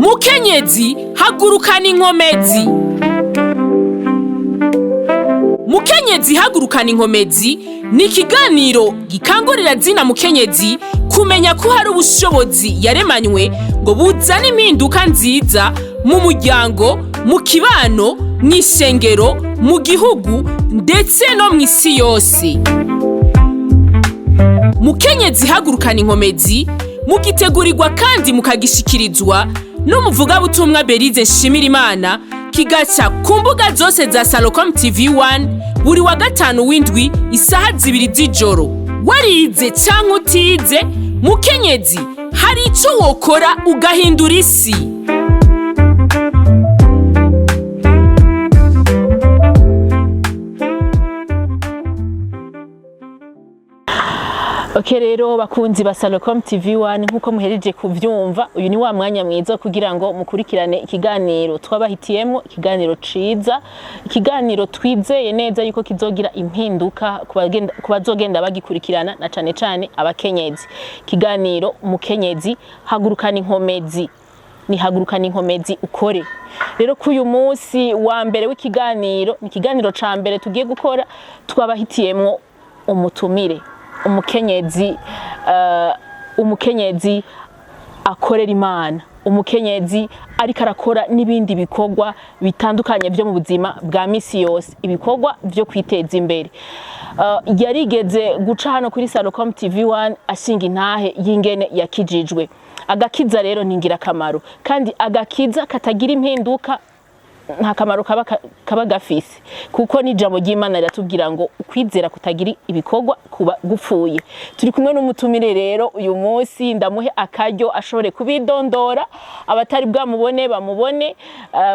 Mukenyezi hagurukana inkomezi. Mukenyezi hagurukana inkomezi ni ikiganiro gikangurira zina mukenyezi kumenya ko hari ubushobozi yaremanywe ngo buzane impinduka nziza mu muryango, mu kibano, mw'isengero, mu gihugu ndetse no mw'isi yose. Mukenyezi hagurukana inkomezi mugitegurirwa kandi mukagishikirizwa n'umuvugabutumwa Berize Nshimirimana, kigaca ku mbuga zose za Salocom TV1 buri wa gatanu w'indwi isaha 2 z'ijoro. Warize canke utize, mukenyezi hari ico wokora ugahindura isi. Okay, rero bakunzi ba Salocom TV1 nkuko muhereje kuvyumva, uyu ni wa mwanya mwiza kugira ngo mukurikirane ikiganiro twabahitiyemo, ikiganiro ciza, ikiganiro twizeye neza yuko kizogira impinduka kubazogenda bagikurikirana, na cane cane abakenyezi. Ikiganiro Mukenyezi hagurukana inkomezi, ni hagurukana inkomezi ukore. Rero kuyu munsi wa mbere w'ikiganiro, ni ikiganiro ca mbere tugiye gukora, twabahitiyemo umutumire. Umukenyezi akorera Imana, umukenyezi ariko arakora n'ibindi bikorwa bitandukanye byo mu buzima bwa misi yose, ibikorwa byo kwiteza imbere. Yarigeze guca hano kuri Salocom TV1 ashinga intahe y'ingene yakijijwe. Agakiza rero ni ngirakamaro, kandi agakiza katagira impinduka nta kamaro kaba gafise, kuko ni ijambo ry'Imana riratubwira ngo ukwizera kutagira ibikorwa kuba gupfuye. Turi kumwe n'umutumire rero uyu munsi, ndamuhe akaryo ashobore kubidondora, abatari bwamubone bamubone,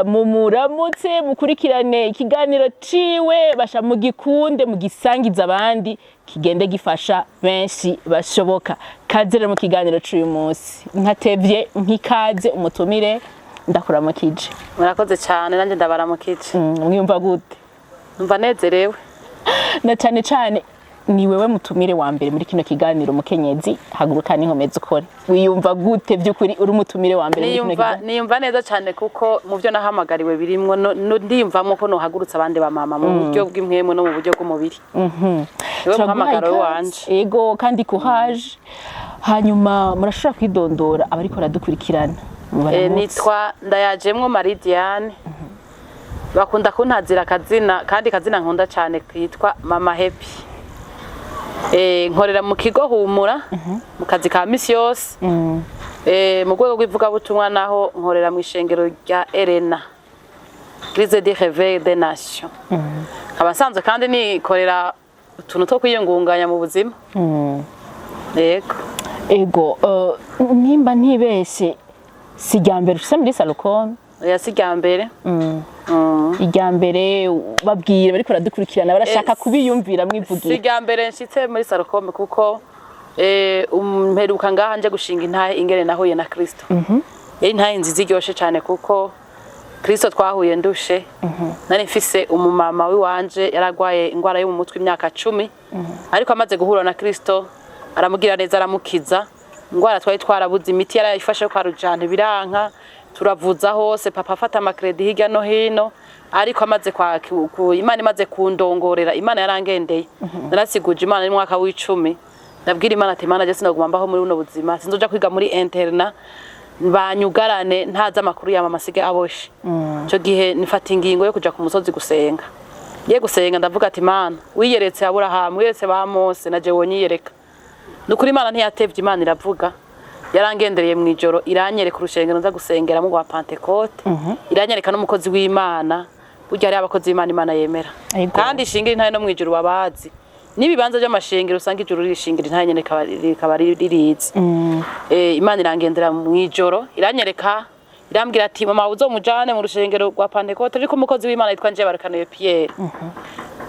mumuramutse, mukurikirane ikiganiro ciwe, basha mugikunde, mugisangiza abandi, kigende gifasha benshi bashoboka. Kaze rero mu kiganiro c'uyu munsi, nkatevye nkikaze umutumire, ndakuramukije. Murakoze cyane, nanjye ndabaramukije. Mwiyumva gute? Numva nezerewe. Na cyane cyane ni wewe mutumire wa mbere muri kino kiganiro Mukenyezi hagurukana inkomezi ukore. Wiyumva gute by'ukuri uri mutumire wa mbere muri kino kiganiro? Niyumva neza cyane, kuko mu byo nahamagariwe birimwo ndiyumvamo ko no hagurutsa abandi ba mama mu buryo bw'impwemo no mu buryo bw'umubiri. Wewe muhamagaro wanje. Ego, kandi kuhaje. Hanyuma murashobora kwidondora abari ko radukurikirana. Nitwa Ndayajemwo Marie Diane, bakunda kuntazira akazina, kandi kazina nkunda cyane kitwa Mama Happy. Nkorera mu kigo Humura mu kazi ka misi yose, mu rwego rw'ivugabutumwa naho nkorera mu ishengero rya Elena Église de Réveil des Nations. Abasanzwe kandi nikorera utuntu two kwiyungunganya mu buzima. Ego, nimba ntibeshe sijyambere ufise muri Salocom? Ya sijyambere. Ijyambere babwira bariko radukurikirana barashaka kubiyumvira mwivugira. Sijyambere nshitse muri Salocom kuko umperuka ngaha nje gushinga intahe ingene nahuye na Kristo. Intahe nziza iryoshe cyane kuko Kristo twahuye ndushe. Nari mfise umumama wiwanje yaragwaye ingwara yo mu mutwe imyaka 10, ariko amaze guhura na Kristo aramugira neza, aramukiza. Ingwara twari twarabuze imiti yarayifashe kwa rujane biranka, turavuza hose, papa afata amakredi hirya no hino, ariko amaze Imana imaze kundongorera, Imana yarangendeye. Narasiguje Imana mu mwaka w'10, nabwira Imana ati Imana je sinaguma mbaho muri uno buzima, sinzoja kwiga muri interna banyugarane ntaza amakuru ya mama sige aboshe. Cyo gihe nifata ingingo yo kuja ku musozi gusenga. Ye gusenga ndavuga ati Imana wiyeretse Aburahamu, wiyeretse ba Mose, naje wonyiyereka. Nukuri Imana ntiyatevye, Imana iravuga. Yarangendereye mu ijoro, iranyereka urushengero nza gusengera mu rwa Pentecote, iranyereka n'umukozi w'Imana, burya ari abakozi b'Imana Imana yemera. Kandi ishingira intahe no mu ijoro babazi. Nibibanza by'amashengero usanga ijoro rishingira intahe nyene rikaba ririzi. Imana irangendera mu ijoro, iranyereka, irambwira ati mama uzomujane mu rushengero rwa Pentecote, ariko umukozi w'Imana yitwa Njebarakanuye Pierre.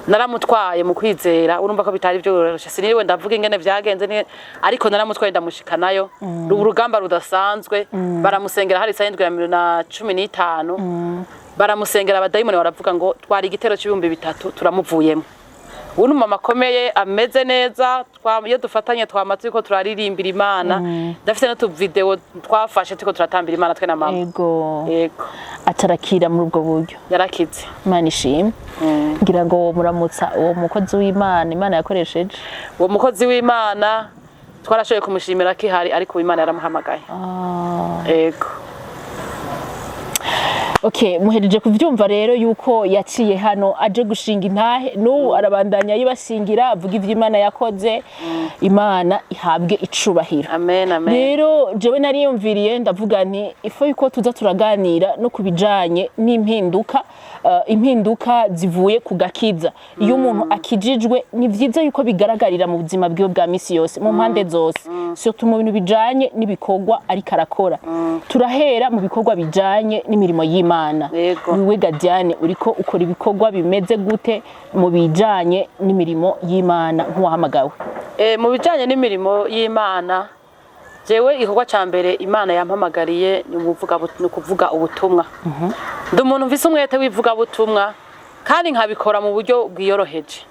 Naramutwaye mu kwizera, urumva ko bitari byo roroshe, siniriwe ndavuga ingene vyagenze, ariko naramutwaye ndamushikanayo. Urugamba rudasanzwe, baramusengera hari 715, baramusengera abadayimoni baravuga ngo twari igitero c'3,000 turamuvuyemo. ubu mama akomeye ameze neza, iyo dufatanye twama turiko turaririmbira Imana, ndafite n'utu video twafashe turiko turatambira Imana twe na mama. Yego atarakira muri ubwo buryo, yarakize, Imana ishimwe. Ngira ngo muramutsa uwo mukozi w'Imana Imana yakoresheje. Uwo mukozi w'Imana twarashoboye kumushimira ko ihari, ariko Imana yaramuhamagaye. Yego. Okay, muhereje kuvyumva rero yuko yaciye hano aje gushinga intahe, n'ubu arabandanya yibashingira avuga ivyo Imana yakoze. Imana ihabwe icubahiro. Amen, amen. Rero jewe nariyumviriye ndavuga nti ifo yuko tuza turaganira no kubijanye n'impinduka, impinduka zivuye ku gakiza. Iyo umuntu akijijwe ni vyiza yuko bigaragarira mu buzima bwiwe bwa misi yose, mu mpande zose, surtout mu bintu bijanye n'ibikorwa ariko arakora. Turahera mu bikorwa bijanye n'imirimo y'Imana. Wiwe Gadiane uriko ukora ibikorwa bimeze gute mu bijanye n'imirimo y'Imana nk'uwahamagawe? Mu bijanye n'imirimo y'Imana, jewe igikorwa ca mbere Imana yampamagariye ni kuvuga ubutumwa. Ndi umuntu mvise umwete wivuga butumwa, kandi nkabikora mu buryo bwiyoroheje.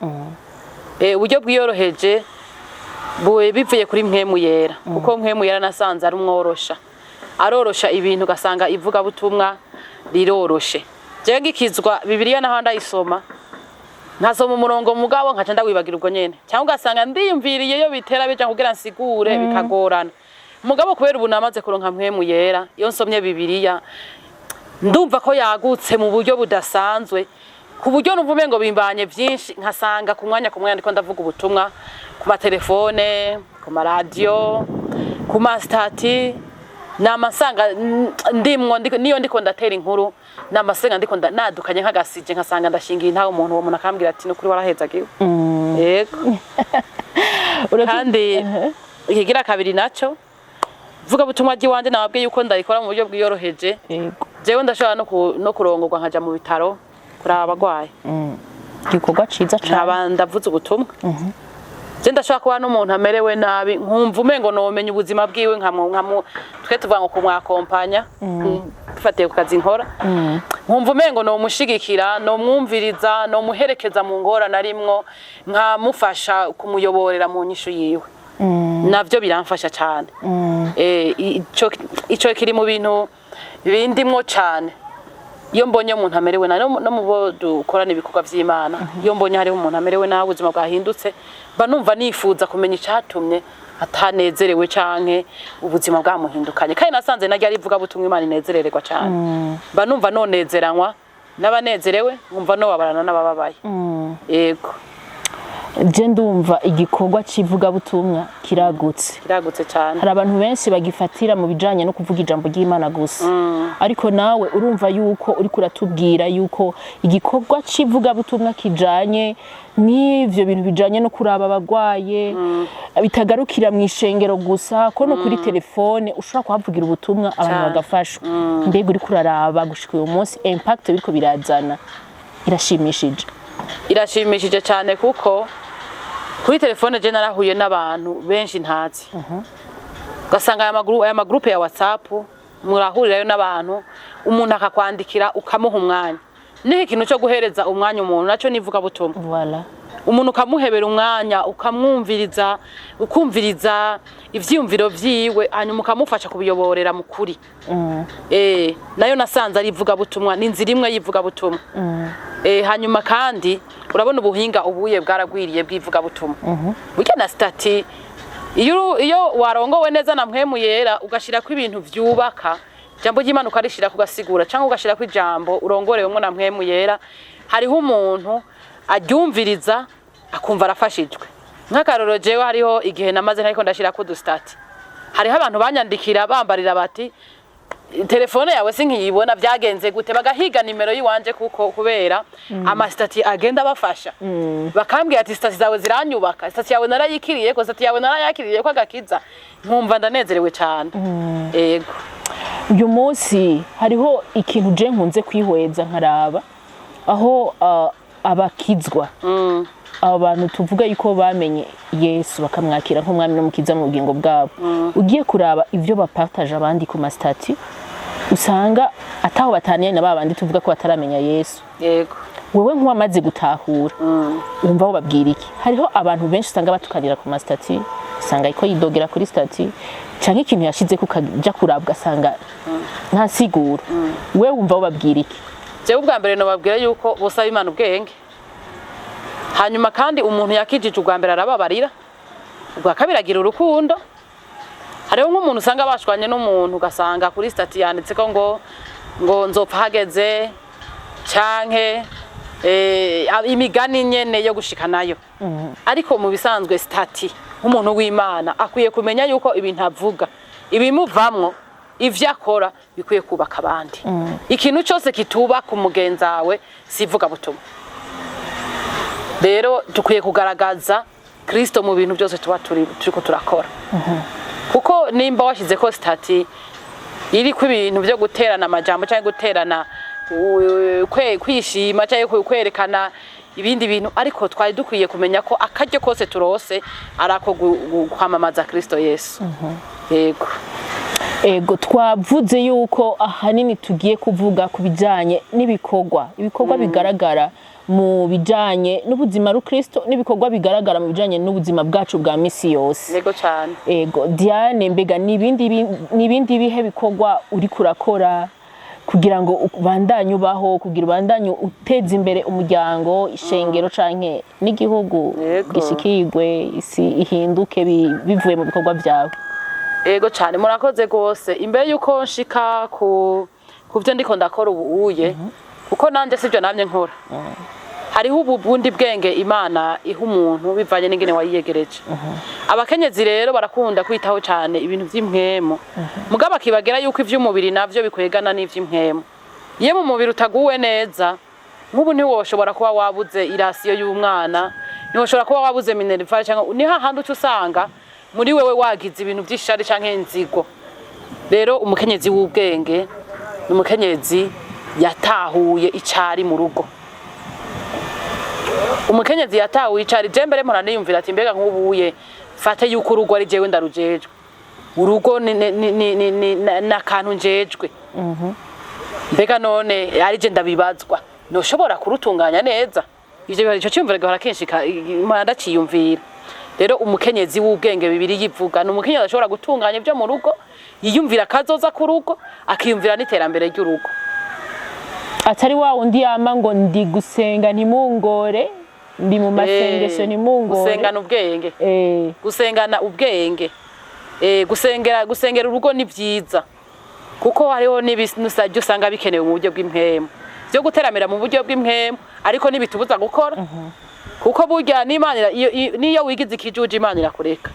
Uburyo bwiyoroheje bivuye kuri mpwemu yera, kuko mpwemu yera nasanze ari umworosha, arorosha ibintu, ugasanga ivuga butumwa riroroshe. Jewe ngikizwa Bibiliya naho ndayisoma, nkasoma umurongo mugabo nkaca ndawibagira ubwo nyene, cyangwa ugasanga ndiyumviriye yo bitera bija kugira nsigure bikagorana. Mugabo kubera ubu namaze kuronka mpwemu yera, iyo nsomye Bibiliya ndumva ko yagutse mu buryo budasanzwe, ku buryo numva ngo bimbanye vyinshi, nkasanga ku mwanya ndiko ndavuga ubutumwa ku matelefone, ku maradiyo, ku mastati, namasanga ndimwo niyo ndiko ndatera inkuru, namasenga ndiko nadukanye nk'agasije, nkasanga ndashingiye ntaho umuntu wo muntu akambwira ati nukuri warahezagiwe. Yego. Kandi ikigira kabiri naco vuga butumwa jiwanje nababwiye yuko ndayikora mu buryo bwiyoroheje. Jewe ndashobora no kurongorwa nkaja mu bitaro kuraba abagwayi. Gikorwa ciza cyane. Ndavuze ubutumwa. Je ndashobora kuba n'umuntu amerewe nabi, nkumva umengo nomenya ubuzima bwiwe, twe tuvuga ngo kumwakompanya, dufatiye ku kazi nkora. Nkumva umengo nomushigikira, nomwumviriza, nomuherekeza mu ngora narimwo, nkamufasha kumuyoborera mu nyishu yiwe. Navyo biramfasha cyane. Ico kiri mu bintu bindimwo cyane. Iyo mbonye umuntu amerewe nabi, no mubo dukorana ibikorwa vy'Imana, iyo mbonye hari umuntu amerewe nabi, ubuzima bwahindutse, ba numva nifuza kumenya icatumye atanezerewe canke ubuzima bwamuhindukanye. Kandi nasanze najya rivuga butumwa Imana inezerererwa cyane. Ba numva nonezeranwa n'abanezerewe, nkumva no babarana n'abababaye. Yego. Je ndumva igikorwa civuga butumwa kiragutse cyane. Hari abantu benshi bagifatira mu bijanye no kuvuga ijambo ry'Imana gusa. Ariko nawe urumva yuko uri kuratubwira yuko igikorwa civuga butumwa kijanye n'ivyo bintu bijanye no kuraba abagwaye, bitagarukira mu ishengero gusa, ko no kuri telefone ushobora kuhavugira ubutumwa abantu bagafashwa. Mbega uri kuraraba gushika uyu munsi impact biriko birazana irashimishije cyane, kuko kuri telefone je narahuye n'abantu benshi ntazi. Gasanga aya magroupe ya WhatsApp murahurirayo n'abantu, umuntu akakwandikira ukamuha umwanya. Ni ikintu cyo guhereza umwanya umuntu, naco nivuga butumwa. Voilà. Umuntu ukamuhebera umwanya, ukamwumviriza, ukumviriza ivyiyumviro vyiwe, hanyuma ukamufasha kubiyoborera mu kuri. Nayo nasanze ari ivuga butumwa, n'inzira imwe yivuga butumwa. Hanyuma kandi urabona ubuhinga ubuye bwaragwiriye bw'ivuga butumwa. Burya na stati iyo warongowe neza na mpwemu yera, ugashira ko ibintu vyubaka, jambo ry'Imana ukarishira kugasigura, cyangwa ugashira ko ijambo urongorewemo na mpwemu yera, hariho umuntu aryumviriza akumva arafashijwe. Nk'akaroro jewe hariho igihe namaze ariko ndashira ko dustati, hariho abantu banyandikira bambarira bati telefone yawe sinkiyibona byagenze gute, bagahiga nimero yiwanje kuko kubera amastati agenda bafasha. Bakambwira ati stati zawe ziranyubaka, stati yawe narayikiriye ko, stati yawe narayakiriye ko agakiza, nkumva ndanezerewe cyane. Yego. Uyu munsi hariho ikintu je nkunze kwihweza nkaraba aho abakizwa, abantu tuvuga yuko bamenye Yesu bakamwakira nk'umwami n'umukiza mu bugingo bwabo. Ugiye kuraba ivyo bapartage abandi ku mastati, usanga ataho bataniye na babandi tuvuga ko bataramenya Yesu. Yego. wewe nk'uwamaze gutahura wumva aho babwira iki? Hariho abantu benshi usanga batukanira ku mastati, usanga ariko yidogera kuri stati canke ikintu yashize kukaja kurabwa asanga nta siguro. Wewe wumva aho babwira iki? Jewe ubwa mbere no babwira yuko bosaba Imana ubwenge, hanyuma kandi umuntu yakijije ubwa mbere arababarira, ubwa kabiri agira urukundo. Hariho nk'umuntu usanga bashwanye n'umuntu ugasanga kuri stati yanditse ko ngo nzopfa hageze canke imigani nyene yo gushika nayo. Ariko mu bisanzwe stati nk'umuntu w'Imana akwiye kumenya yuko ibintu avuga ibimuvamwo ivyo akora bikwiye kubaka abandi. Ikintu cyose kitubaka umugenzawe sivuga butumwa. Rero dukwiye kugaragaza Kristo mu bintu byose tuba turiko turakora. Kuko nimba washize ko stati iri ku ibintu byo guterana amajambo cyangwa guterana kwishima cyangwa kwerekana ibindi bintu, ariko twari dukwiye kumenya ko akaryo kose turose arako kwamamaza Kristo Yesu. Yego. Ego twavuze yuko ahanini tugiye kuvuga ku bijanye n'ibikorwa bigaragara mu bijanye n'ubuzima rukristo, n'ibikorwa bigaragara mu bijanye n'ubuzima bwacu bwa misi yose. Yego cyane. Ego Diane, mbega nibindi bihe bikorwa uri kurakora kugira ngo ubandanye ubaho, kugira ubandanye uteza imbere umuryango, ishengero canke n'igihugu gishikirwe, isi ihinduke bivuye mu bikorwa byawe? Ego cyane, murakoze gose. Imbere yuko nshika ku byo ndiko ndakora ubuye, kuko nanje sivyo namye nkora. Hariho ubundi bwenge Imana iha umuntu bivanye n'ingene wayiyegereje. Abakenyezi rero barakunda kwitaho cyane ibintu vy'impwemo, mugabo akibagira yuko ivy'umubiri navyo bikwegana n'ivy'impwemo. Iyo mu mubiri utaguwe neza, nk'ubu ntiwoshobora kuba wabuze irasiyo y'umwana, ntiwoshobora kuba wabuze minerval cyangwa ni hahandi usanga muri wewe wagize ibintu by'ishari canke inzigo. Rero umukenyezi w'ubwenge n'umukenyezi yatahuye icari mu rugo. Umukenyezi yatahuye icari, je mbere mpora niyumvira ati mbega nk'ubuye fate yuko urugo ari jewe ndarujejwe, urugo na kantu njejwe. Mbega none ari je ndabibazwa noshobora kurutunganya neza? Ivyo bihari cyo cyumvira gahora kenshi ndaciyumvira. Rero umukenyezi w'ubwenge bibiri yivuga n'umukenyezi ashobora gutunganya ibyo mu rugo, yiyumvira kazoza ku rugo, akiyumvira n'iterambere ry'urugo. Atari wa undi yama ngo ndi gusenga ntimungore, ndi mu masengesho ntimungore. Gusengana ubwenge. Gusengana ubwenge. Gusengera urugo ni byiza. Kuko hariho n'ibintu usanga bikenewe mu buryo bw'impwemo. Byo guteramira mu buryo bw'impwemo, ariko nibitubuza gukora. Kuko burya n'Imana niyo wigize ikijuje Imana irakureka.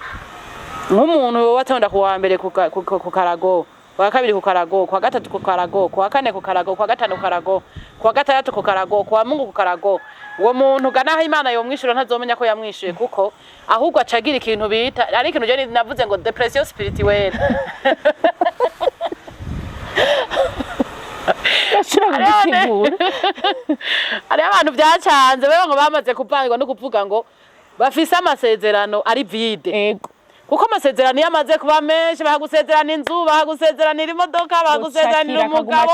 Nk'umuntu watonda kuwa mbere ku karago, kuwa kabiri ku karago, kuwa gatatu ku karago, kuwa kane ku karago, kuwa gatanu ku karago, kuwa gatandatu ku karago, kuwa Mungu ku karago, uwo muntu ganaho Imana yomwishura ntazomenya ko yamwishuye, kuko ahubwo acagira ikintu bita ari ikintu je navuze ngo depression spirituelle. Ari abantu byacanze bebe ngo bamaze kupangwa no kuvuga ngo bafise amasezerano ari vide. Kuko amasezerano yamaze kuba menshi, bahagusezerana inzu, bahagusezerana imodoka, bahagusezerana umugabo.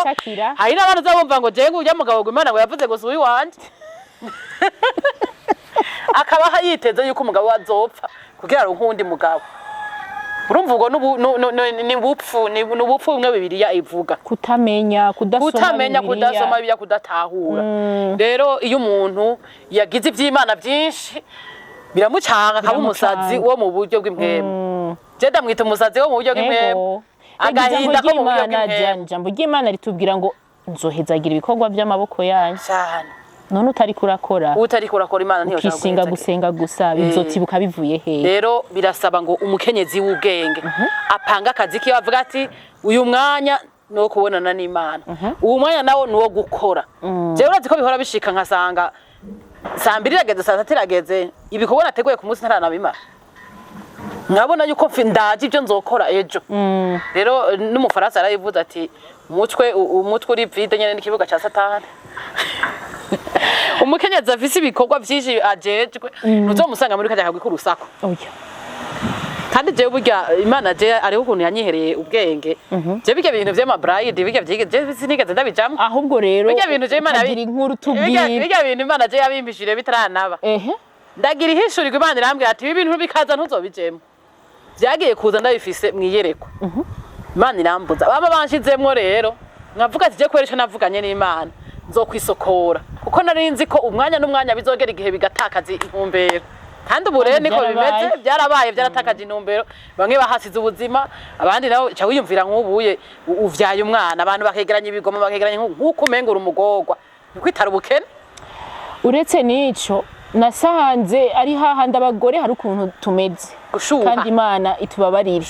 Hari n'abantu uzabumva ngo je ngujya mugabo gw'Imana ngo yavuze ngo suwi wanje. Akaba yiteze yuko umugabo azopfa kugira ngo nkundi mugabo. Urumva ugo ni ubupfu bimwe Bibiliya ivuga. Kutamenya, kudasoma Bibiliya, kudatahura. Rero iyo umuntu yagize ivy'Imana byinshi biramucanga akaba umusazi wo mu buryo bw'impwemo. Je ndamwita umusazi wo mu buryo bw'impwemo. Agahinda ko mu buryo bw'impwemo. Ijambo ry'Imana ritubwira ngo nzohezagira ibikorwa by'amaboko yanyu. Cyane. None utari kurakora Imana ntiyo shaka gusenga gusenga gusa bizotibuka bivuye he. Rero birasaba ngo umukenyezi w'ubwenge apanga akazi kiwe, avuga ati uyu mwanya no kubonana n'Imana, uyu mwanya nawo nuwo gukora. Je urazi ko bihora bishika nkasanga saa 2 irageze, saa 3 irageze, ibikorwa nateguye ku munsi ntaranabimara. Nkabona yuko ndaje ibyo nzokora ejo. Rero n'umufaransa yarayivuze ati umutwe uri vide nyene n'ikibuga ca Satani. Umukenyezi afise ibikorwa byinshi ajejwe, nuzomusanga muri kajya kagwi kurusako. kandi je burya Imana je ariho ukuntu yanyihereye ubwenge je bijya bintu vy'amabride bijya je sinigeze ndabijamwe ahubwo rero bijya bintu je Imana ukagira inkuru tubwira bijya bintu Imana je yabimbishije bitaranaba ndagira ihishurirwa Imana irambwira ati ibi bintu bikaza ntuzobijemo byagiye kuza ndabifise mwiyereko Imana irambuza baba banshizemwo rero nkavuga ati je kweresha navuganye n'Imana nzokwisokora kuko nari nzi ko umwanya n'umwanya bizogera igihe bigatakaza intumbero kandi ubu rero niko bimeze byarabaye byaratakaje intumbero bamwe bahasize ubuzima abandi nabo cya wiyumvira nk'ubuye uvyaye umwana abantu bakegeranya ibigoma bakegeranya nk'uko umengura umugorwa nikwitara ubukene uretse nico nasanze ari hahandi abagore hari ukuntu tumeze kandi Imana itubabarira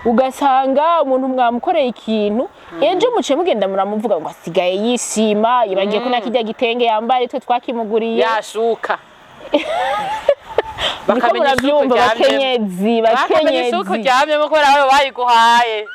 ugasanga umuntu mwamukoreye ikintu ejo muce mugenda muramuvuga ngo asigaye yishima yibagiye ko nakijya gitenge yambare twe twakimuguriye yashuka bakamenya byumva bakenyezi kuryamye ko rawe bayiguhaye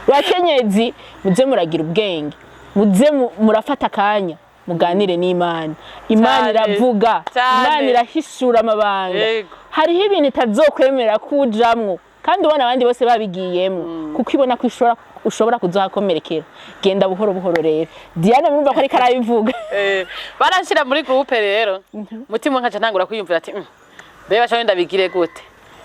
bakenyezi muze muragira ubwenge muze murafata kanya muganire n'Imana Imana iravuga Imana irahishura amabanga hariho ibintu itazokwemera kujamwo kandi ubona abandi bose babigiyemo kuko ibona ko ushobora kuzakomerekera genda buhoro buhoro rero Diana murumva ko ari karabivuga barashira muri groupe rero mutima nkaca ntangura kwiyumvira ati beba cyo ndabigire gute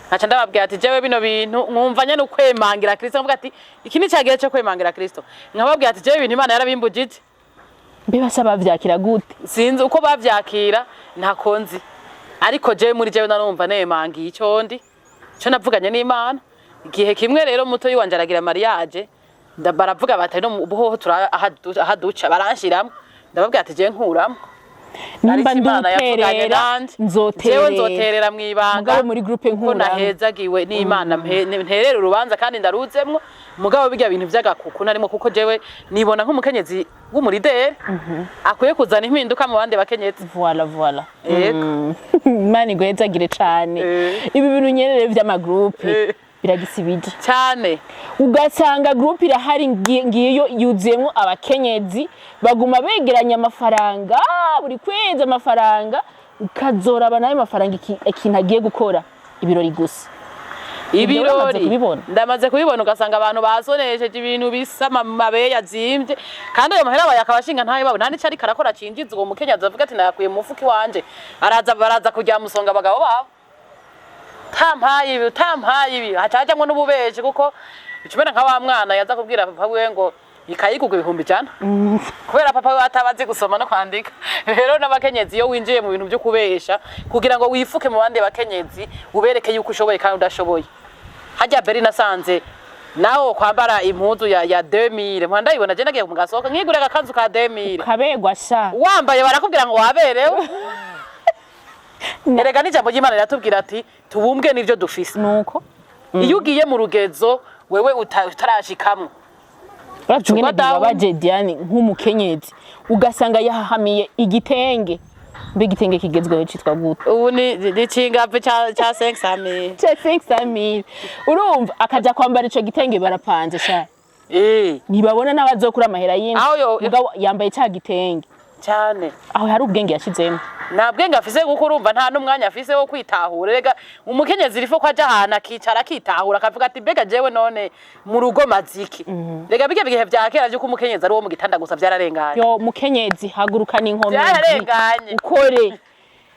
nkaca ndababwira ati jewe bino bintu nkumvanya no kwemangira Kristo mvuga ati iki ni cyagiye cyo kwemangira Kristo nkababwira ati jewe ibintu Imana yarabimbujije mbeba saba bavyakira gute sinzi uko bavyakira ntakonzi ariko jewe muri jewe narumva nemangiye icondi cyo navuganye n'Imana igihe kimwe rero muto yiwanje aragira mariage baravuga bati no buhoho ahaduca baranshiramo ndababwira ati je nkuramo nimba nduterera nzoterera mwibanga mugabo muri groupe nkuramo nahezagiwe n'Imana nterera urubanza kandi ndaruzemwo mugabo bijya bintu vy'agakuku narimo kuko jewe nibona nk'umukenyezi w'umurideri akwiye kuzana impinduka mu bandi bakenyezi voilà Imana igwezagire cane ibi bintu nyerere vy'amagroupe biragisibije cyane ugasanga groupe irahari ngiyo yuzuyemo abakenyezi baguma begeranya amafaranga buri kwezi amafaranga ukazoraba nayo amafaranga ikintu agiye gukora ibirori gusa ibirori ndamaze kubibona ugasanga abantu basonesheje ibintu bisa mabe yazimvye kandi ayo mahera bayakabashinga ntayo babo nta nicari karakora cinjiza uwo mukenyazi avuga ati nayakuye mu mufuki wanje baraza kujya musonga abagabo babo tampaye ibi hacajamwe n'ububeje kuko bicumena nka wa mwana yaza kubwira papa wiwe ngo ikayigugu 100 kubera papa we atabazi gusoma no kwandika rero n'abakenyezi iyo winjiye mu bintu byo kubesha kugira ngo wifuke mu bandi bakenyezi ubereke yuko ushoboye kandi udashoboye hajya beri nasanze naho kwambara impuzu ya 2000 mwanda ibona je nagiye mugasohoka nkigure agakanzu ka 2000 kabegwa sha wambaye barakubwira ngo waberewe erega n'ijambo ry'Imana riratubwira ati tubumbwe n'ivyo dufise nuko iyo ugiye mu rugezo wewe utarashikamwe Uratumwe babaje Diane nk'umukenyezi ugasanga yahahamiye igitenge mbe igitenge kigezweho citwa gute ubu ni cingape ca 500 ca 500 urumva akaja kwambara ico gitenge barapanze sha ntibabona n'abazokura amahera yindi mugabo yambaye ca gitenge cyane aho hari ubwenge yashizemo nta bwenge afise kuko urumva nta n'umwanya afise wo kwitahura rega umukenyezi rifo kwaje ahana akicara akitahura akavuga ati bega jewe none mu rugo maziki rega bige bigihe vyakera je ko umukenyezi ari wo mu gitanda gusa vyararenganye yo mukenyezi hagurukana inkomezi ukore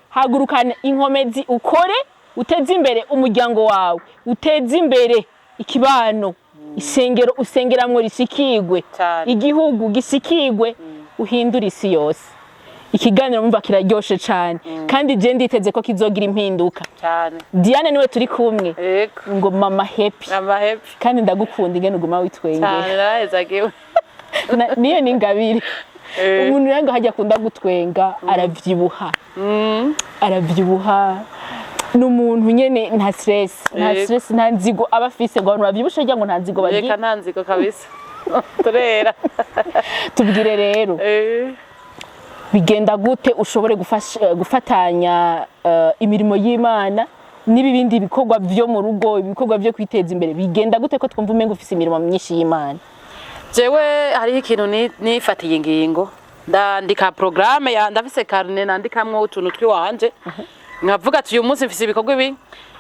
hagurukana inkomezi ukore uteze imbere umuryango wawe uteze imbere ikibano isengero usengeramwo risikigwe igihugu gisikigwe uhindura isi yose ikiganiro mumva kiraryoshe cyane kandi je nditeze ko kizogira impinduka cyane Diane niwe turi kumwe ngo mama happy kandi ndagukunda ingene uguma witwenge cyane rahezagiwe niyo ningabire umuntu yango hajya kunda gutwenga aravyibuha n'umuntu nyene nta stress nta nzigo abafise ngo abantu bavyibushe rya ngo nta nzigo bagira reka nta nzigo kabisa turera tubwire rero bigenda gute ushobore gufatanya imirimo y'Imana n'ibindi bikorwa byo mu rugo ibikorwa byo kwiteza imbere bigenda gute ko twumva umengo ufise imirimo myinshi y'Imana jewe hari ikintu nifatiye ingingo ndandika programme ya ndafise carnet nandikamwe utuntu twiwanje nkavuga ati uyu munsi mfise ibikorwa ibi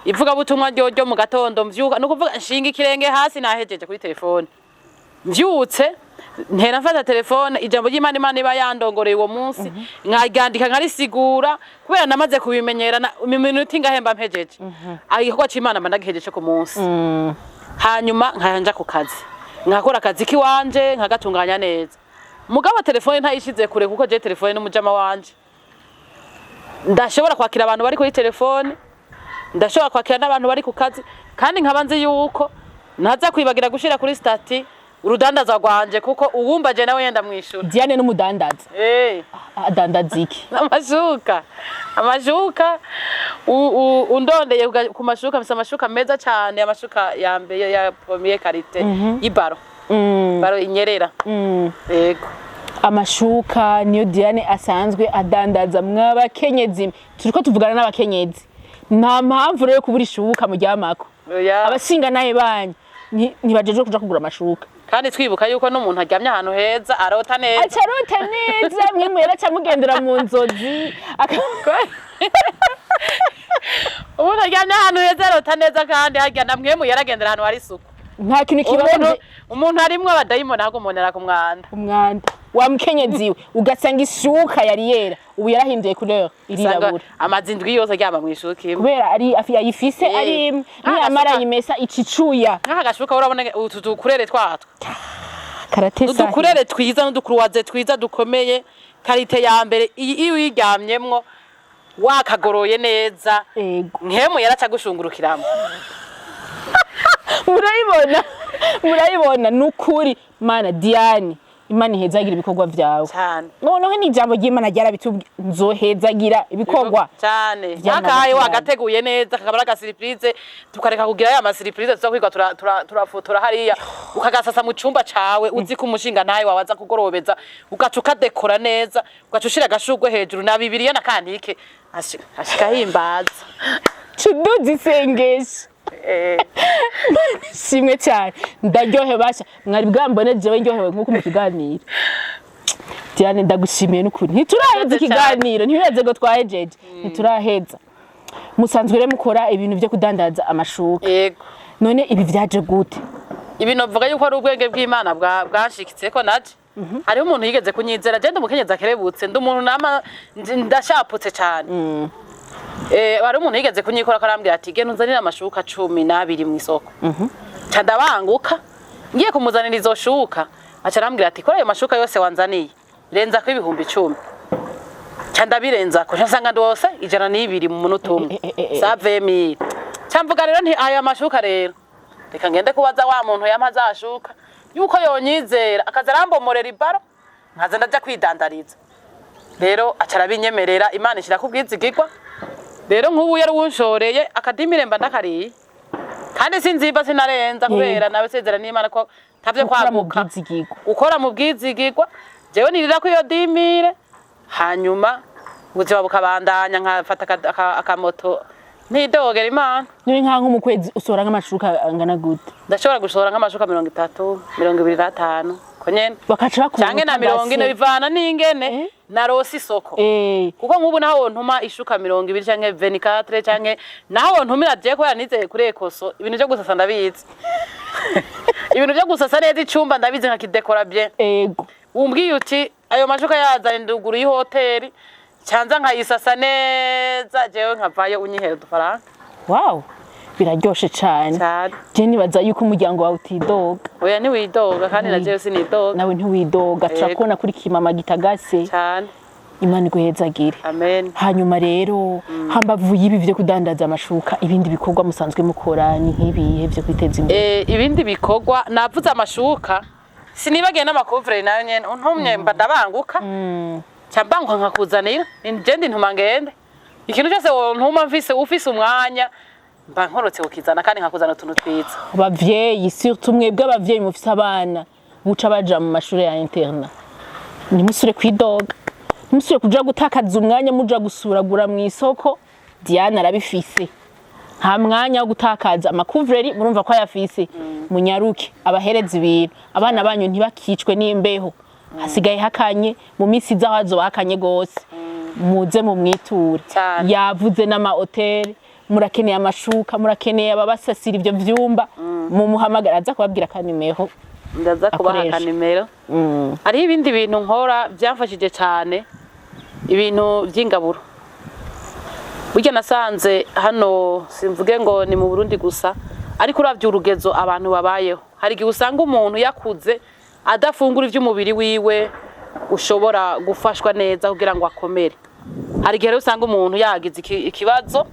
ivuga butumwa ryo mu gatondo mvyuka no kuvuga nshinga ikirenge hasi nahejeje kuri telefone mvyutse ntera mfata telefone ijambo ry'Imana Imana iba yandongoreye uwo munsi nkagandika nkarisigura kubera namaze kubimenyera iminota ingahemba mpejeje igikorwa c'Imana mba ndagihejeje ku munsi hanyuma nkanja ku kazi nkakora akazi kiwanje nkagatunganya neza mugabo telefone ntayishize kure kuko je telefone n'umujama wanje ndashobora kwakira abantu bari kuri telefone ndashobora kwakira n'abantu bari ku kazi kandi nkabanze yuko ntaza kwibagira gushira kuri stati urudandaza rwanje kuko uwumbaje nawe yenda mwishura Diane n'umudandaza adandaza iki amashuka undondeye ku mashuka mfise amashuka meza cyane amashuka ya mbere ya premier qualité ibaro baro inyerera yego amashuka niyo Diane asanzwe adandaza mw'abakenyezi turiko tuvugana n'abakenyezi nta mpamvu rero kubura ishuka mu ryamako abasinga naye banyu ntibajeje kuja kugura amashuka kandi twibuka yuko n'umuntu aryamye ahantu heza arota neza acarota neza mwimwe yaracamugendera mu nzozi umuntu aryamye ahantu heza arota neza kandi harya namwemu yaragendera ahantu hari isuku nta kintu kibazo umuntu arimwe abadayimoni ahubwo umonera ku mwanda wa mukenyezi we ugasanga ishuka yari yera ubu yarahinduye couleur irirabura amazindwi yose aryama mu ishuka imwe kubera ari ayifise ari niyamara yimesa icicuya nk'aka gashuka urabona utu dukurere twatwo karatesa udukurere twiza n'udukuruwaze twiza dukomeye karite ya mbere iyo uyiryamyemwo wakagoroye neza nkemu yaracagushungurukiramo murayibona nukuri mana Diane Imana ihezagira ibikorwa vyawe cyane noneho ni ijambo ry'Imana ryarabitubwiye nzohezagira ibikorwa cyane yakaye wagateguye neza kakabara ka surprise tukareka kugira ya ma surprise tuzakwirwa turafotora hariya ukagasasa mu cumba cawe uzi ko umushinga naye wabaza kugorobeza ugacuka dekora neza ugacushira agashugwe hejuru na bibiliya na kantike ashika himbaza tuduzi sengesha simwe cyane ndaryohe basha mwari bwambone jewe ndyohewe nkuko mu kiganiro Diane ndagushimiye n'ukuri ntituraheza ikiganiro ntibireze go twahejeje ntituraheza musanzwe rero mukora ibintu byo kudandaza amashuka yego none ibi vyaje gute ibintu bavuga yuko ari ubwenge bw'Imana bwashikitse ko naje hariho umuntu yigeze kunyizera je ndumukenyeza kerebutse ndumuntu nama ndashaputse cyane wari umuntu yigeze kunyikora karambwira ati genda unzanira amashuka 12 mu isoko cyandabanguka ngiye kumuzanira izo shuka acarambwira ati kora ayo mashuka yose wanzaniye renza ko ibihumbi 10 cyandabirenza ko nsanga ndose 120 mu munota umwe savemi cyamvuga rero nti aya mashuka rero reka ngende kubaza wa muntu yamaza ashuka yuko yonyizera akazarambomorera ibaro nkaza ndaja kwidandariza rero acarabinyemerera Imana ishira kubwizigirwa rero nk'ubu yari wunshoreye akadimire mba ndakariye kandi sinziba sinarenza kubera nawe sezera n'Imana ko tavye kwaguka ukora mu bwizigirwa jewe nirira ko iyo dimire hanyuma ubuzima bukabandanya nkafata akamoto ntidogera Imana nuri nkanko mu kwezi usora nk'amashuka angana gute ndashobora gushora nk'amashuka 30 25 konyene bakaca bakubona canke na 40 bivana n'ingene narose isoko kuko nk'ubu naho ntuma ishuka 20 canke 24 canke naho ntumira je ko yanizeye kuri ekoso ibintu byo gusasa ndabizi ibintu byo gusasa neza icumba ndabizi nka kidekora bien umbwiye uti ayo mashuka yazanye nduguru y'ihoteli cyanza nkayisasa neza jewe nkavayo unyihera udufaranga wow biraryoshe cyane je nibaza yuko umuryango wawe utidoga oya ni widoga kandi na jewe sinidoga nawe ntiwidoga turakona kuri kimama gitagase cyane Imana iguhezagire amen hanyuma rero hambavu yibi byo kudandaza amashuka ibindi bikorwa musanzwe mukora ni nk'ibihe byo kwiteza imbere ibindi bikorwa navuze amashuka sinibagiye n'amakovre nayo nyene untumye mba ndabanguka cyambanguka nkakuzanira ngende ntuma ngende ikintu cyose ntuma mfise ufise umwanya mba nkorotse ukizana kandi nkakuzana utuntu twiza abavyeyi surtout mwebwe abavyeyi mufise abana buca baja mu mashuri ya interna ni musure kwidoga musure kuja gutakaza umwanya muja gusuragura mu isoko Diane arabifise nta mwanya wo gutakaza amakuvreri murumva ko ayafise munyaruke abahereza ibintu abana banyu ntibakicwe n'imbeho hasigaye hakanye mu minsi zaho hazo bakanye gose muze mu mwiture yavuze n'ama hotel murakeneye amashuka murakeneye ababasasira ibyo vyumba mu muhamagara aza kubabwira kanimero ndaza kubaha kanimero ari ibindi bintu nkora byamfashije cyane ibintu by'ingaburo burya nasanze hano simvuge ngo ni mu Burundi gusa ariko uravye urugezo abantu babayeho hari igihe usanga umuntu yakuze adafungura ivy'umubiri wiwe ushobora gufashwa neza kugira ngo akomere hari igihe usanga umuntu yagize ikibazo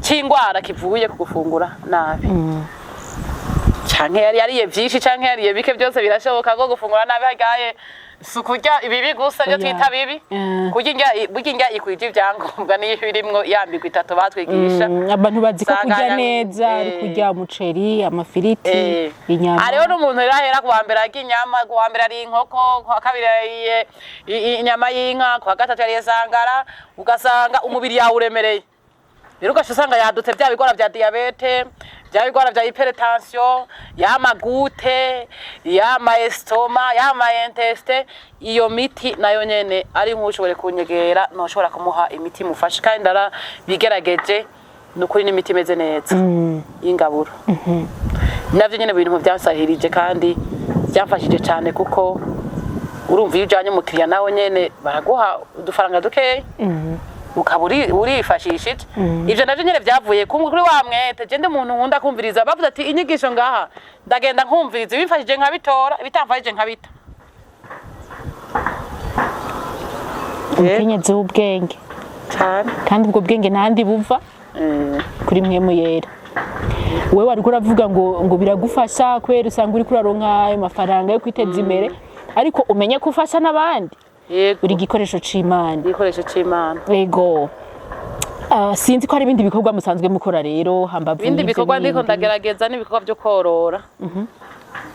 cy'ingwara kivuye ku gufungura nabi canke yariye vyinshi canke yariye bike byose birashoboka ko gufungura nabi hagaye sukurya ibibi gusa byo twita bibi burya ikwije ivyangombwa niyo birimwo yambigwa itatu batwigisha abantu bazi ko kurya neza ari kurya umuceri amafiriti inyama ariho n'umuntu irahera ku wambere arya inyama ku wambere ari inkoko ku kabiri ariye inyama y'inka ku gatatu ariye sangara ugasanga umubiri yawe uremereye rero ugasanga yadutse bya bigora bya diabete bya bigora bya hypertension yamagute yama estoma yama intestin iyo miti nayo nyene ari nkushobore kunyegera no shobora kumuha imiti mufasha kandi ndara bigerageje nukuri n'imiti imeze neza y'ingaburo navyo nyene bintu byansahirije kandi byamfashije cyane kuko urumva iyo ujanye umukiriya nawe nyene baraguha udufaranga dukeya ukaburi urifashishije ivyo navyo nyene byavuye kuri wa mwete je ndi umuntu nkunda kumviriza bavuze ati inyigisho ngaha ndagenda nkumviriza bimfashije nkabitora bitamfashije nkabita umukenyezi w'ubwenge cyane kandi ubwo bwenge nandi buva kuri mwemu yera wewe ariko uravuga ngo biragufasha kwera usanga uri kuraronka ayo mafaranga yo kwiteza imbere ariko umenye ko ufasha n'abandi uri gikoresho c'Imana yego sinzi ko hari ibindi bikorwa musanzwe mukora rero hambavu ibindi bikorwa ndiko ndagerageza n'ibikorwa byo korora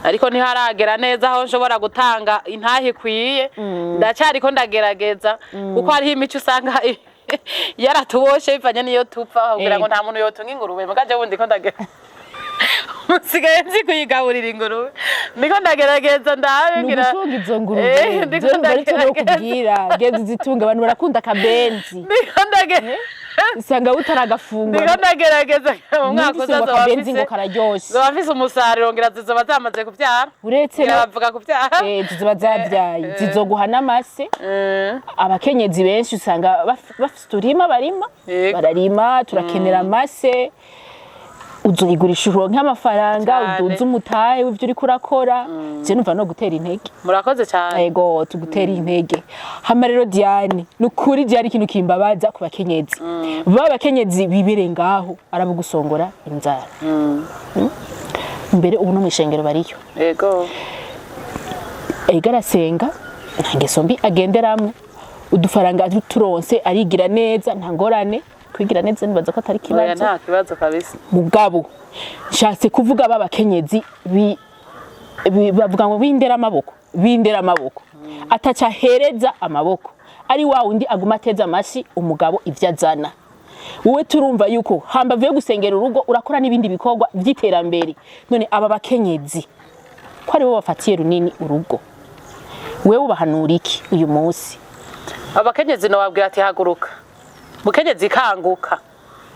ariko ntiharagera neza aho nshobora gutanga intahe kwiye ndacyariko ndagerageza kuko hariho imico usanga yaratuboshe bivanye niyo tupfa kugira ngo nta muntu yotunga ingurube mugaje wundi ko ndagerageza musigaye nzi kuyigaburira ingurube niko ndagerageza ndabengira nugutunga izo ngurube ndio bariko no kubwira gezi zitunga abantu barakunda kabenzi niko ndagerageza usanga utaragafungura niko ndagerageza mu mwaka uzaza kabenzi ngo kararyoshe bafise umusaruro ngira zizoba zamaze kuvyara uretse bavuga kuvyara zizoba zavyaye zizoguha n'amase abakenyezi benshi usanga bafise turima bararima turakenera amase uzoyigurisha uronke amafaranga uduze umutahe w'ivyo uri kurakora je numva no gutera intege murakoze cyane yego tugutera intege hama rero Diane nukuri je ari ikintu kimbabaza ku bakenyezi bakenyezi bibere ngaho arabugusongora inzara mbere ubu no mwishengero bariyo yego egarasenga ntangeso mbi agenderamwe udufaranga turonse arigira neza ntangorane kwigira neza nibaza ko atari kibazo nta kibazo kabisa mugabo nshatse kuvuga babakenyezi bavuga ngo bindera amaboko ataca hereza amaboko ari wa undi aguma ateza amashi umugabo ivyazana wowe turumva yuko hambavu yo gusengera urugo urakora n'ibindi bikorwa by'iterambere none aba bakenyezi ko ari bo bafatiye runini urugo wewe ubahanura iki uyu munsi abakenyezi no wabwira ati haguruka mukenyezi kanguka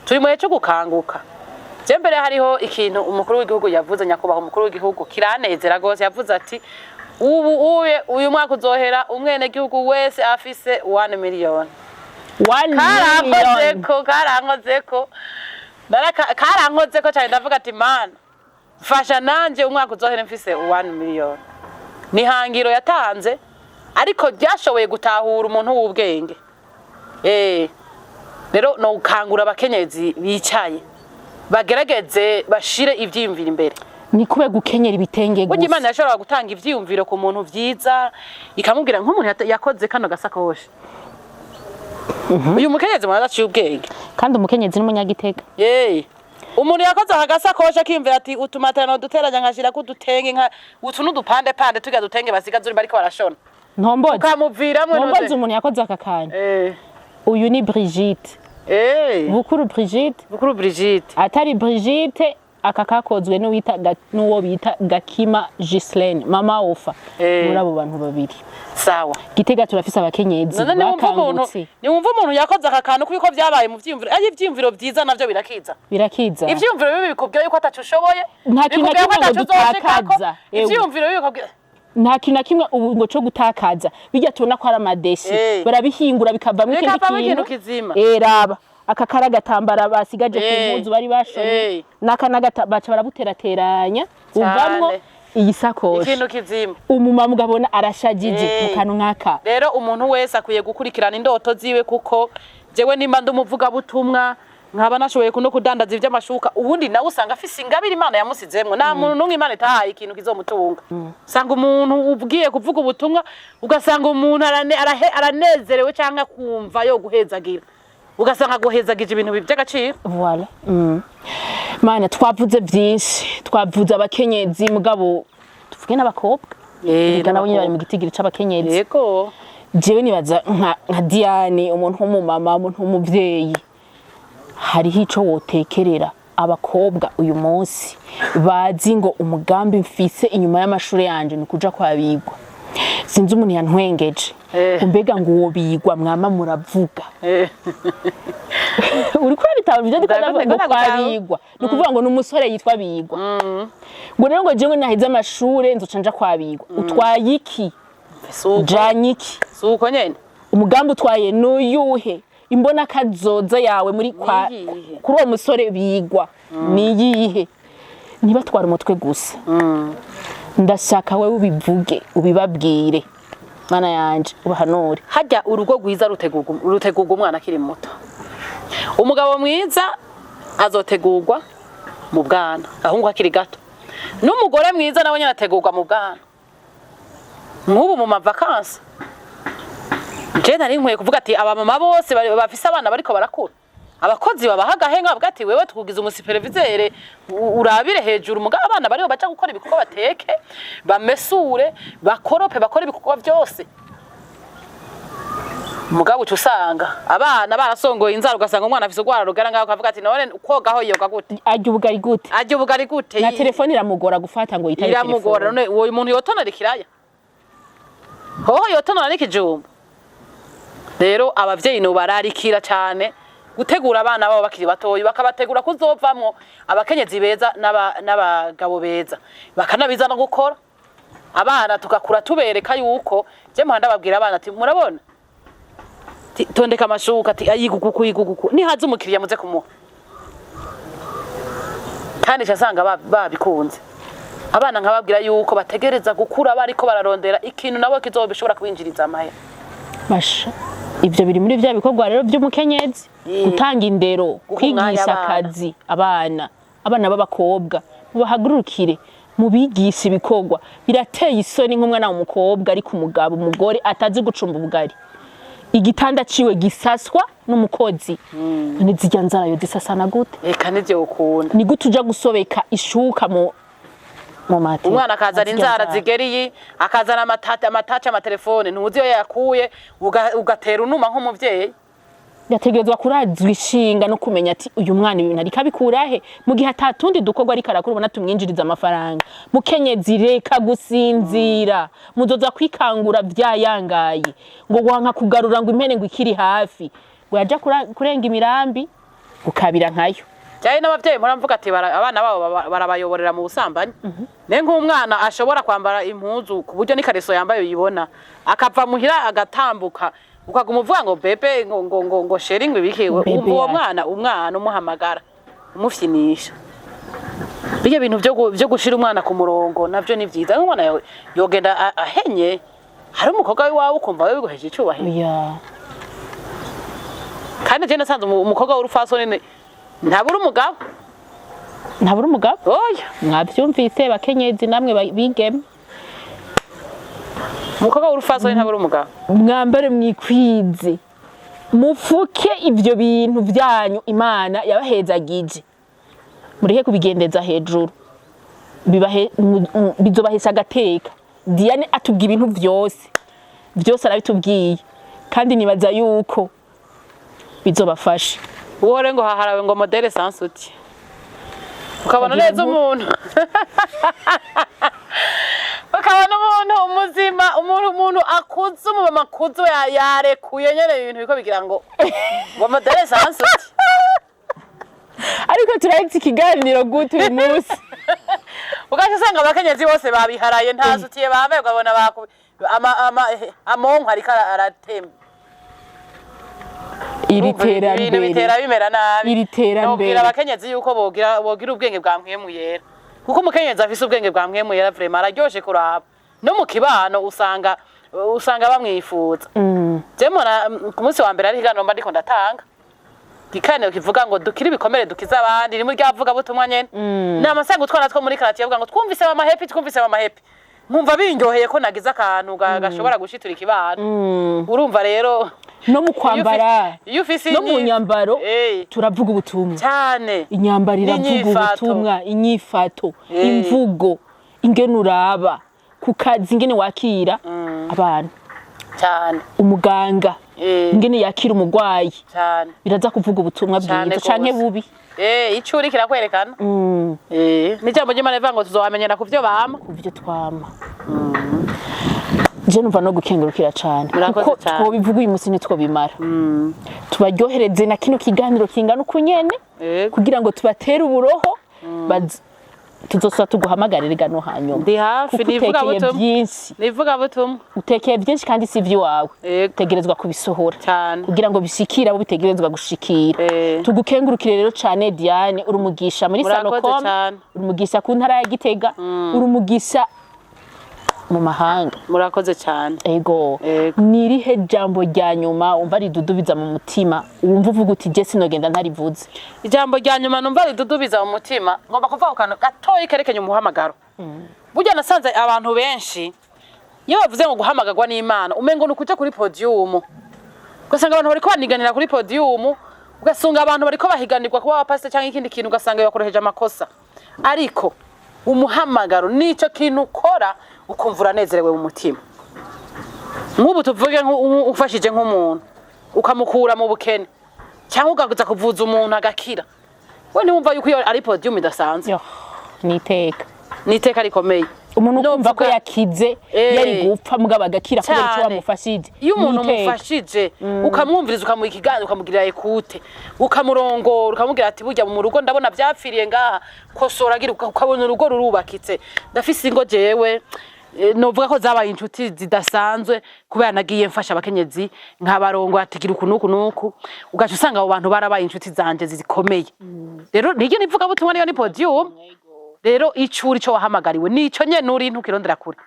turi mu cyo gukanguka je mbere hariho ikintu umukuru w'igihugu yavuze nyakubaho umukuru w'igihugu kiranezera gose yavuze ati uyu mwaka uzohera umwene gihugu wese afise 1 million 1 million karankozeko cyane ndavuga ati mana fasha nanje umwaka uzohera mfise 1 million ni hangiro yatanze ariko byashoboye gutahura umuntu w'ubwenge rero no ukangura abakenyezi bicaye bagerageze bashire ivyiyumvira imbere ni kube gukenyera ibitenge gusa Imana yashobora gutanga ivyiyumviro ku muntu vyiza ikamubwira nk'umuntu yakoze kano gasakoshe uyu mukenyezi mwana aciye ubwenge kandi umukenyezi n'umunyagitega umuntu yakoze agasakoshe akimvira ati utumatano duteranya nkashira ko dutenge nka utu n'udupande pande tuga dutenge basigaze uri bariko barashona ntomboze ukamuviramwe ntomboze umuntu yakoze akakanya uyu ni Brigitte bukuru Brigitte atari Brigitte aka kakozwe n'uwo bita Gakima Gislaine mama ofa muri abo bantu babiri. Sawa. Gitega turafise abakenyezi bakangutse. Ni wumva umuntu yakoze aka kantu kuko byabaye mu vyimviro. Ari ivyimviro byiza navyo birakiza. Birakiza. Ivyimviro bibi bikubwira yuko atacushoboye. Nta kintu na kimwe ngo dutakaza. Ivyimviro bibi bikubwira nta kintu na kimwe ubu ngo cyo gutakaza. Bijya tubona ko ari amadeshi. Barabihingura bikavamo ikintu kizima. Raba aka karagatambara basigaje ku mpuzu bari bashonye n'akanagata baca barabuterateranya uvamwo iyi sakoshi ikintu kizima umumama ugabona arashagije mu kantu nkaka. Rero umuntu wese akwiye gukurikirana indoto ziwe kuko jewe nimba ndumuvuga butumwa nkaba nashoboye kuno kudandaza ivy'amashuka ubundi nawe usanga afise ingabire Imana yamusizemwe nta muntu numwe Imana itahaye ikintu kizomutunga. Sanga umuntu ubwiye kuvuga ubutumwa ugasanga umuntu aranezerewe cyangwa kumva yo guhezagira ugasanga guhezagije ibintu by'agaciro. Voilà. Mana twavuze byinshi twavuze abakenyezi mugabo tuvuge n'abakobwa nabo nyine bari mu gitigiri c'abakenyezi. Yego jewe nibaza nka Diane umuntu w'umumama umuntu w'umuvyeyi hariho ico wotekerera abakobwa uyu munsi bazi ngo umugambi mfise inyuma y'amashuri yanje ni kuja kwabigwa. Sinzi umuntu yantwengeje umbega ngo uwo bigwa mwama muravuga uri kuri bitabo byo ngo kwabigwa ni kuvuga ngo n'umusore yitwa bigwa ngo rero ngo jewe nahize amashure nzoca nja kwabigwa utwaye iki janyiki suko nyene umugambi utwaye n'uyuhe imbona kazoza yawe muri kuri uwo musore bigwa niyihe ntibatwara umutwe gusa. Ndashaka wewe ubivuge ubibabwire Mana yanje ubahanure. Hajya urugo rwiza rutegurwa umwana akiri muto. Umugabo mwiza azotegurwa mu bwana ahungu akiri gato. N'umugore mwiza nawe nyine ategurwa mu bwana. Nk'ubu mu mavakansi je nari nkwiye kuvuga ati abamama bose bafise abana bariko barakura abakozi babahaga henga bavuga ati wewe tukugize umusupervisere urabire hejuru umugabo abana bariho baca gukora ibikorwa bateke bamesure bakorope bakora ibikorwa byose. Umugabo usanga abana barasongoye inzara ugasanga umwana afise ugwara rugara ngaho akavuga ati none kogaho yoga gute ajya ubugari gute na telefone iramugora gufata ngo yitare telefone iramugora none uwo muntu yotonera ikiraya hoho yotonera n'ikijumba. Rero abavyeyi no bararikira cyane gutegura abana babo bakiri batoyi bakabategura kuzovamwo abakenyezi beza n'abagabo beza bakanabiza no gukora abana tugakura tubereka yuko je muhanda babwira abana ati murabona tondeka amashuka ati ayiguguku nihaze umukiriya muze kumuha kandi cyasanga babikunze abana nkababwira yuko bategereza gukura bariko bararondera ikintu nabo kizobishobora kubinjiriza amahera. Masha ivyo biri muri vya bikorwa rero by'umukenyezi gutanga indero kwigisha akazi abana b'abakobwa mubahagurukire mubigisha ibikorwa birateye isoni nk'umwana w'umukobwa ari ku mugabo umugore atazi gucumba ubugari igitanda ciwe gisaswa n'umukozi nizijya nzara yo disasana gute eka nivyo ukunda ni gute uja gusobeka ishuka mu mate umwana akazana inzara zigeriye akazana amatacha amatelefone ntuzi yo yakuye ugatera unuma nk'umuvyeyi yategerezwa kurazwa ishinga no kumenya ati uyu mwana ibintu ari kabikurahe mu gihe atatundi dukorwa ari karakuru bona tumwinjiriza amafaranga. Mukenyezi reka gusinzira muzoza kwikangura byayangaye ngo wanka kugarura ngo impene ngo ikiri hafi ngo yaja kurenga imirambi gukabira nkayo. Cyane n'abavyeyi muramvuga ati abana babo barabayoborera mu busambanyi. Ne nk'umwana ashobora kwambara impuzu ku buryo n'ikareso yambaye yibona akava muhira agatambuka ukaguma uvuga ngo bebe ngo sharing bibikiwe uwo mwana umuhamagara umufyinisha. Biye bintu byo gushira umwana ku murongo navyo ni vyiza umwana yogenda ahenye hari umukobwa wawe ukumva wewe biguheje icubahiro. Kandi je nasanze umukobwa w'urufasoni ntabura umugabo oya mwavyumvise bakenyezi namwe bigeme umukobwa w'urufasoni ntabura umugabo mwambare mwikwize mufuke ivyo bintu byanyu Imana yabahezagije murihe kubigendeza hejuru bizobahesha agateka. Diane atubwira ibintu byose arabitubwiye kandi nibaza yuko bizobafasha. Uwore ngo haharawe ngo modele sansuti ukabona neza umuntu ukabona umuntu umuzima umuntu akuze umumama akuze yarekuye nyene ibintu biko bigira ngo modele sansuti ariko turahita ikiganiro gute uyu munsi ugaca usanga abakenyezi bose babiharaye ntazutiye bambaye ukabona amonko ariko aratemba iri terambere bitera bimera nabi iri terambere nobwira abakenyezi yuko bogira ubwenge bwa mpwemu yera kuko umukenyezi afise ubwenge bwa mpwemu yera vraiment araryoshe kuraba no mu kibano usanga bamwifuza jemona ku munsi wa mbere ari higano mba ndiko ndatanga ikiganiro kivuga ngo dukire ibikomere dukiza abandi rimwe ryavuga butumwa nyene namasanga utwana two muri karate yavuga ngo twumvise mama happy nkumva binyoheye ko nagize akantu gashobora gushitura ikibano urumva rero no mu kwambara no mu nyambaro turavuga ubutumwa cyane inyambaro iravuga ubutumwa inyifato imvugo ingene uraba ku kazi ingene wakira abantu cyane umuganga ingene yakira umugwayi cyane biraza kuvuga ubutumwa bwiza canke bubi icuri kirakwerekana n'ijambo ry'Imana rivuga ngo tuzobamenyera kuvyo bama kuvyo twama je numva no gukengurukira cane kuko twobivuga uyu munsi nitwo bimara tubaryohereze na kino kiganiro kingana uko nyene kugira ngo tubatere uburoho tuzosa tuguhamagarira gano hanyuma ndi hafi nivuga butumwa utekeye byinshi kandi si ivy'iwawe utegerezwa kubisohora kugira ngo bishikire abo bitegerezwa gushikira tugukengurukire rero cane Diane urumugisha muri Salocom urumugisha ku ntara ya Gitega urumugisha mu mahanga murakoze cyane ego nirihe jambo rya nyuma umva ridudubiza mu mutima wumva uvuga uti je sinogenda ntarivuze ijambo rya nyuma numva ridudubiza mu mutima ngomba kuvuga ukano gatoyi kerekanye umuhamagaro burya nasanze abantu benshi iyo bavuze ngo guhamagarwa n'Imana umengo nukuja kuri podium ugasanga abantu bariko baniganira kuri podium ugasunga abantu bariko bahiganirwa kuba abapastor cyangwa ikindi kintu ugasanga yakoroheje amakosa ariko umuhamagaro nico kintu ukora ukumva uranezerewe mu mutima nk'ubu tuvuge ufashije nk'umuntu ukamukura mu bukene cyangwa ugakuza kuvuza umuntu agakira we ntiwumva yuko iyo ari podium idasanzwe niteka rikomeye umuntu kumva ko yakize yari gupfa mugaba agakira kubera icyo wamufashije iyo umuntu umufashije ukamwumviriza ukamuha ikiganiro ukamugirira ekute ukamurongora ukamubwira ati burya mu rugo ndabona byapfiriye ngaha kosora agira ukabona urugo rurubakitse ndafise ingo jewe novuga ko zabaye inshuti zidasanzwe kubera nagiye mfasha abakenyezi nk'abarongo atigira ukunuku ugaca usanga abo bantu barabaye inshuti zanje zikomeye rero nige nivuga butumwa niyo ni podium rero icuri cyo wahamagariwe nico nyene uri ntukirondera kure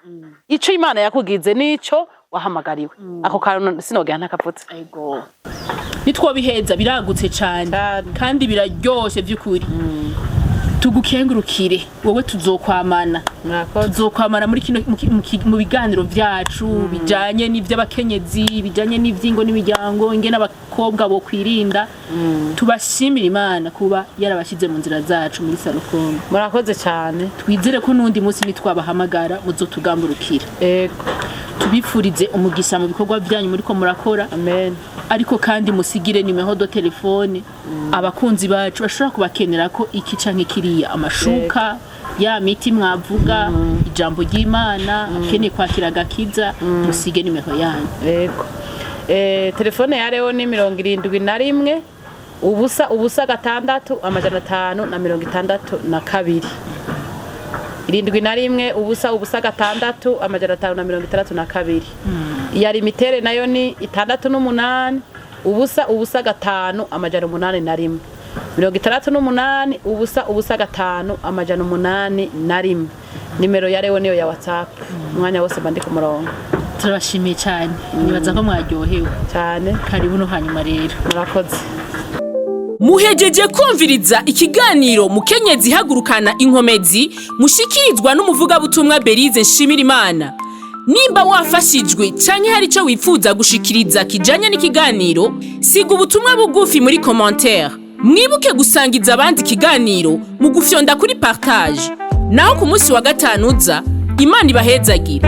ico Imana yakugize nico wahamagariwe ako kantu sinogera ntakavutse ego nitwo biheza biragutse cyane kandi biraryoshe by'ukuri tugukengurukire wowe tuzokwamana muri kino mu biganiro byacu bijanye n'ivy'abakenyezi bijanye n'ivyingo n'imiryango ingene abakobwa bo kwirinda tubashimira Imana kuba yarabashize mu nzira zacu muri Salocom murakoze cyane twizere ko nundi munsi nitwabahamagara muzotugamburukira tubifurize umugisha mu bikorwa byanyu muri ko murakora amen ariko kandi musigire nimero do telefone abakunzi bacu bashobora kubakenera ko iki canke kiriya amashuka ya miti mwavuga ijambo ry'Imana akeneye kwakira gakiza musige nimero yanyu yego telefone ya rero ni 71 ubusa gatandatu amajana 562 71 ubusa gatandatu amajana 562 ya limitere nayo ni 68 ubusa gatanu amajana 81 68 ubusa gatanu amajana 81 nimero ya rero niyo ya WhatsApp umwanya wose bandi ku murongo turabashimiye cyane nibaza ko mwaryohewe cyane karibu no hanyuma rero murakoze muhejeje kumviriza ikiganiro Mukenyezi hagurukana inkomezi mushikirizwa n'umuvuga butumwa Berize Nshimirimana nimba wafashijwe canke hari ico wifuza gushikiriza kijanye n'ikiganiro siga ubutumwa bugufi muri commentaire mwibuke gusangiza abandi ikiganiro mu gufyonda kuri partage naho ku munsi wa gatanu uza Imana ibahezagire.